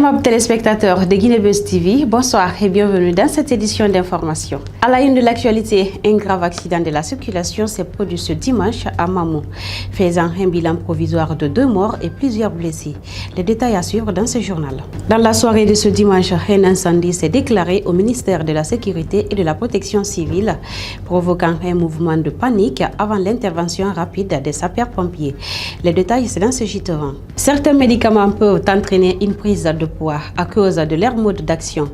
Amables téléspectateurs de Guinée-Buzz TV, bonsoir et bienvenue dans cette édition d'information. À la une de l'actualité, un grave accident de la circulation s'est produit ce dimanche à Mamou, faisant un bilan provisoire de 2 morts et plusieurs blessés. Les détails à suivre dans ce journal. Dans la soirée de ce dimanche, un incendie s'est déclaré au ministère de la Sécurité et de la Protection civile, provoquant un mouvement de panique avant l'intervention rapide des sapeurs-pompiers. Les détails, c'est dans ce J-Torrent. Certains médicaments peuvent entraîner une prise de poids à cause de leur mode d'action.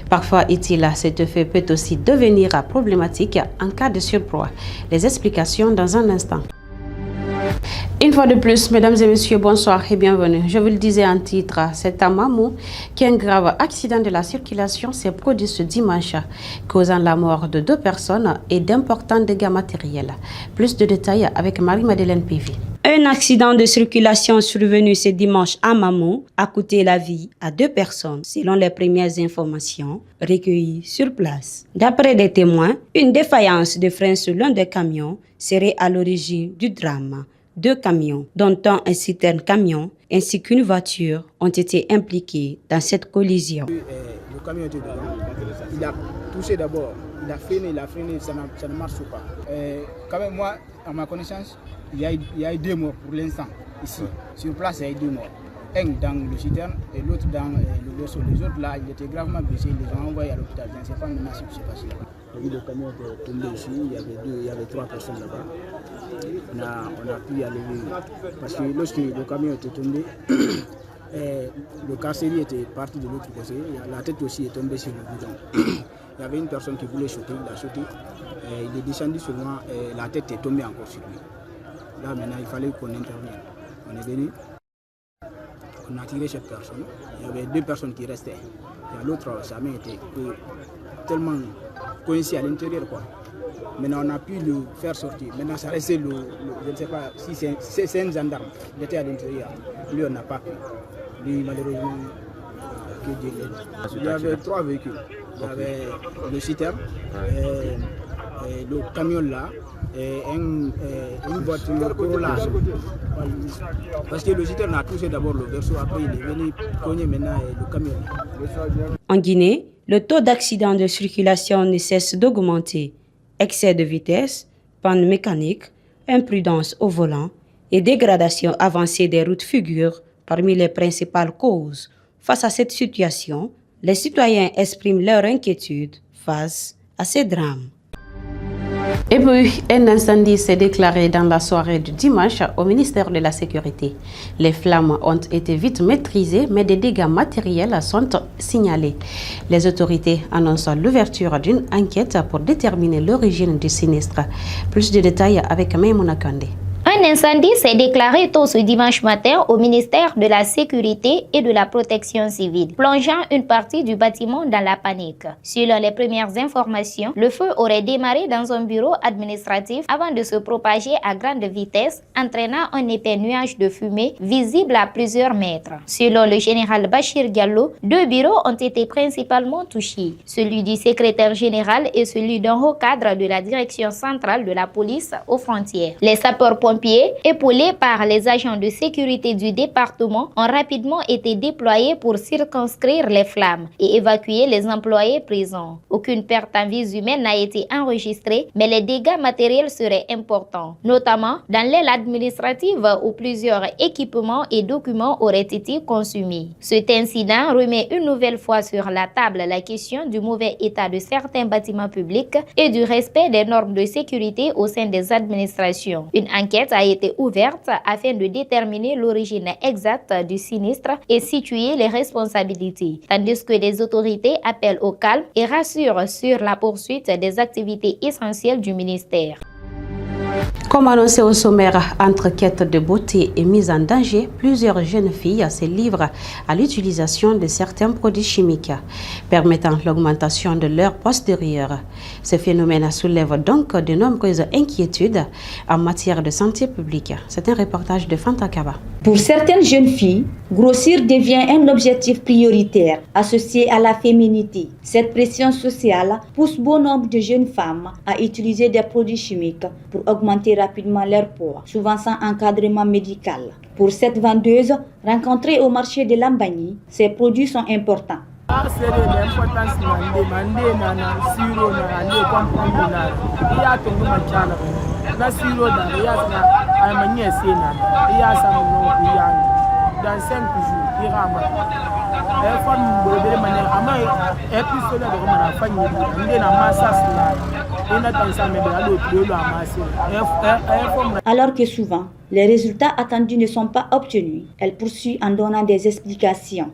Parfois utile, cet effet peut aussi devenir problématique en cas de surpoids. Les explications dans un instant. Une fois de plus, mesdames et messieurs, bonsoir et bienvenue. Je vous le disais en titre, c'est à Mamou qu'un grave accident de la circulation s'est produit ce dimanche, causant la mort de 2 personnes et d'importants dégâts matériels. Plus de détails avec Marie-Madeleine Pivi. Un accident de circulation survenu ce dimanche à Mamou a coûté la vie à 2 personnes, selon les premières informations recueillies sur place. D'après des témoins, une défaillance de frein sur l'un des camions serait à l'origine du drame. 2 camions, dont un citerne camion ainsi qu'une voiture, ont été impliqués dans cette collision. Le camion était devant, il a touché d'abord, il a freiné, ça ne marche pas. Quand même, moi, à ma connaissance, il y a eu 2 morts pour l'instant. Ici, sur place, il y a eu 2 morts. Un dans le citerne et l'autre dans le verso. Les autres là, ils étaient gravement blessés, ils les ont envoyés à l'hôpital. Je ne sais pas maintenant ce qui s'est passé là-bas. Le camion était tombé ici, il y avait 3 personnes là-bas. On a pu y aller parce que lorsque le camion était tombé, le carrosserie était parti de l'autre côté, la tête aussi est tombée sur le bidon. Il y avait une personne qui voulait sauter, il a sauté, il est descendu seulement, la tête est tombée encore sur lui. Là maintenant il fallait qu'on intervienne. On est venu, on a tiré cette personne, il y avait 2 personnes qui restaient. Et l'autre, sa main était tellement coincée à l'intérieur quoi. Maintenant on a pu le faire sortir. Maintenant ça restait je ne sais pas si c'est un gendarme, il était à l'intérieur. Lui on n'a pas pu. Lui malheureusement, que Dieu l'aide. Il y avait 3 véhicules. Il y avait le citerne, le camion là, et une voiture Corolla. Parce que le citerne a touché d'abord le verso, après il est venu cogner maintenant le camion. En Guinée, le taux d'accident de circulation ne cesse d'augmenter. Excès de vitesse, panne mécanique, imprudence au volant et dégradation avancée des routes figurent parmi les principales causes. Face à cette situation, les citoyens expriment leur inquiétude face à ces drames. Et puis, un incendie s'est déclaré dans la soirée du dimanche au ministère de la Sécurité. Les flammes ont été vite maîtrisées, mais des dégâts matériels sont signalés. Les autorités annoncent l'ouverture d'une enquête pour déterminer l'origine du sinistre. Plus de détails avec Maïmouna Kandé. Un incendie s'est déclaré tôt ce dimanche matin au ministère de la Sécurité et de la Protection civile, plongeant une partie du bâtiment dans la panique. Selon les premières informations, le feu aurait démarré dans un bureau administratif avant de se propager à grande vitesse, entraînant un épais nuage de fumée visible à plusieurs mètres. Selon le général Bachir Diallo, 2 bureaux ont été principalement touchés, celui du secrétaire général et celui d'un haut cadre de la direction centrale de la police aux frontières. Les sapeurs-pompiers, épaulés par les agents de sécurité du département, ont rapidement été déployés pour circonscrire les flammes et évacuer les employés présents. Aucune perte en vies humaines n'a été enregistrée, mais les dégâts matériels seraient importants, notamment dans l'aile administrative où plusieurs équipements et documents auraient été consumés. Cet incident remet une nouvelle fois sur la table la question du mauvais état de certains bâtiments publics et du respect des normes de sécurité au sein des administrations. Une enquête a été ouverte afin de déterminer l'origine exacte du sinistre et situer les responsabilités, tandis que les autorités appellent au calme et rassurent sur la poursuite des activités essentielles du ministère. Comme annoncé au sommaire, entre quête de beauté et mise en danger, plusieurs jeunes filles se livrent à l'utilisation de certains produits chimiques, permettant l'augmentation de leur postérieur. Ce phénomène soulève donc de nombreuses inquiétudes en matière de santé publique. C'est un reportage de Fanta Kaba. Pour certaines jeunes filles, grossir devient un objectif prioritaire associé à la féminité. Cette pression sociale pousse bon nombre de jeunes femmes à utiliser des produits chimiques pour augmenter rapidement leur poids, souvent sans encadrement médical. Pour cette vendeuse, rencontrée au marché de Lambani, ces produits sont importants. Alors que souvent, les résultats attendus ne sont pas obtenus, elle poursuit en donnant des explications.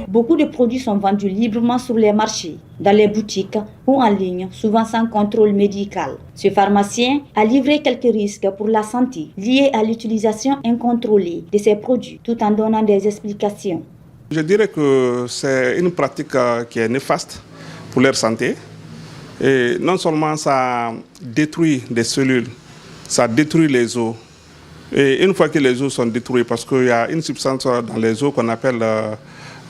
Beaucoup de produits sont vendus librement sur les marchés, dans les boutiques ou en ligne, souvent sans contrôle médical. Ce pharmacien a livré quelques risques pour la santé liés à l'utilisation incontrôlée de ces produits, tout en donnant des explications. Je dirais que c'est une pratique qui est néfaste pour leur santé. Et non seulement ça détruit des cellules, ça détruit les os. Et une fois que les os sont détruits, parce qu'il y a une substance dans les os qu'on appelle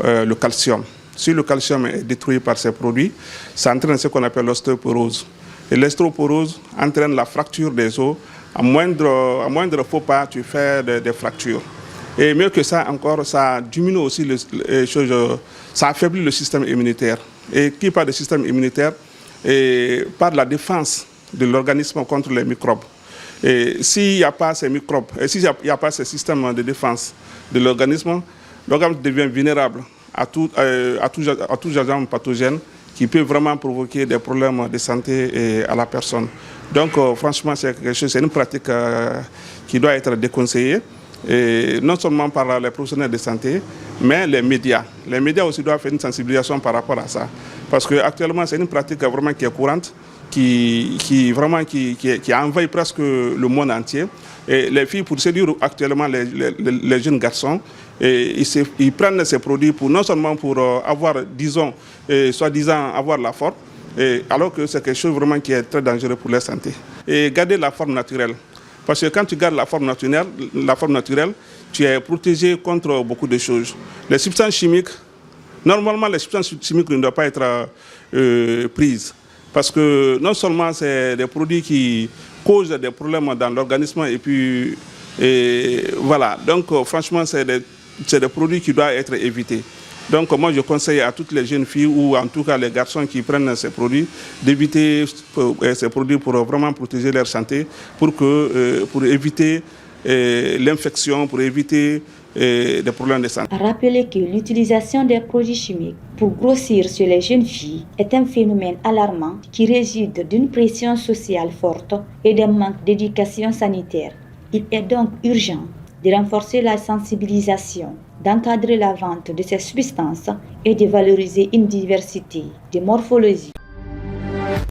le calcium. Si le calcium est détruit par ces produits, ça entraîne ce qu'on appelle l'ostéoporose. Et l'ostéoporose entraîne la fracture des os. À moindre faux pas, tu fais des fractures. Et mieux que ça encore, ça diminue aussi ça affaiblit le système immunitaire. Et qui parle de système immunitaire parle de la défense de l'organisme contre les microbes. Et s'il n'y a pas ces microbes, et s'il n'y a pas ce système de défense de l'organisme devient vulnérable à tout agent pathogène qui peut vraiment provoquer des problèmes de santé à la personne. Donc franchement, c'est une pratique qui doit être déconseillée, et non seulement par les professionnels de santé, mais les médias. Les médias aussi doivent faire une sensibilisation par rapport à ça. Parce qu'actuellement, c'est une pratique vraiment qui est courante, qui envahit presque le monde entier. Et les filles, pour séduire actuellement les jeunes garçons, ils prennent ces produits non seulement pour avoir, disons, soi-disant avoir la forme, alors que c'est quelque chose vraiment qui est très dangereux pour leur santé. Et garder la forme naturelle. Parce que quand tu gardes la forme naturelle, tu es protégé contre beaucoup de choses. Les substances chimiques, normalement les substances chimiques ne doivent pas être prises. Parce que non seulement c'est des produits qui causent des problèmes dans l'organisme voilà. Donc franchement, c'est des produits qui doivent être évités. Donc moi je conseille à toutes les jeunes filles ou en tout cas les garçons qui prennent ces produits d'éviter ces produits pour vraiment protéger leur santé, pour éviter l'infection, pour éviter des problèmes de santé. Rappelez que l'utilisation des produits chimiques pour grossir sur les jeunes filles est un phénomène alarmant qui résulte d'une pression sociale forte et d'un manque d'éducation sanitaire. Il est donc urgent de renforcer la sensibilisation, d'encadrer la vente de ces substances et de valoriser une diversité de morphologie.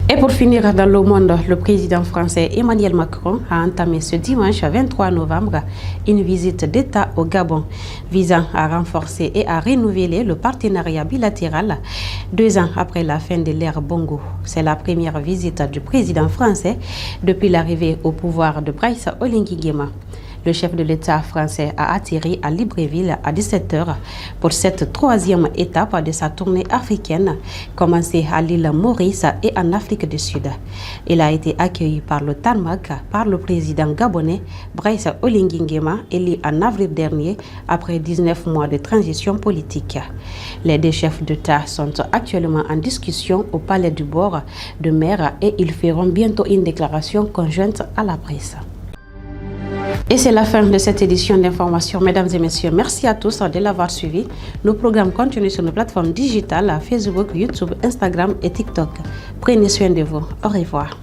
Et pour finir dans le monde, le président français Emmanuel Macron a entamé ce dimanche 23 novembre une visite d'État au Gabon visant à renforcer et à renouveler le partenariat bilatéral 2 ans après la fin de l'ère Bongo. C'est la première visite du président français depuis l'arrivée au pouvoir de Brice Oligui Nguema. Le chef de l'État français a atterri à Libreville à 17h pour cette 3e étape de sa tournée africaine, commencée à l'île Maurice et en Afrique du Sud. Il a été accueilli par le tarmac par le président gabonais Brice Oligui Nguema, élu en avril dernier après 19 mois de transition politique. Les 2 chefs d'État sont actuellement en discussion au Palais du Bord de Mer et ils feront bientôt une déclaration conjointe à la presse. Et c'est la fin de cette édition d'information. Mesdames et messieurs, merci à tous de l'avoir suivi. Nos programmes continuent sur nos plateformes digitales, Facebook, YouTube, Instagram et TikTok. Prenez soin de vous. Au revoir.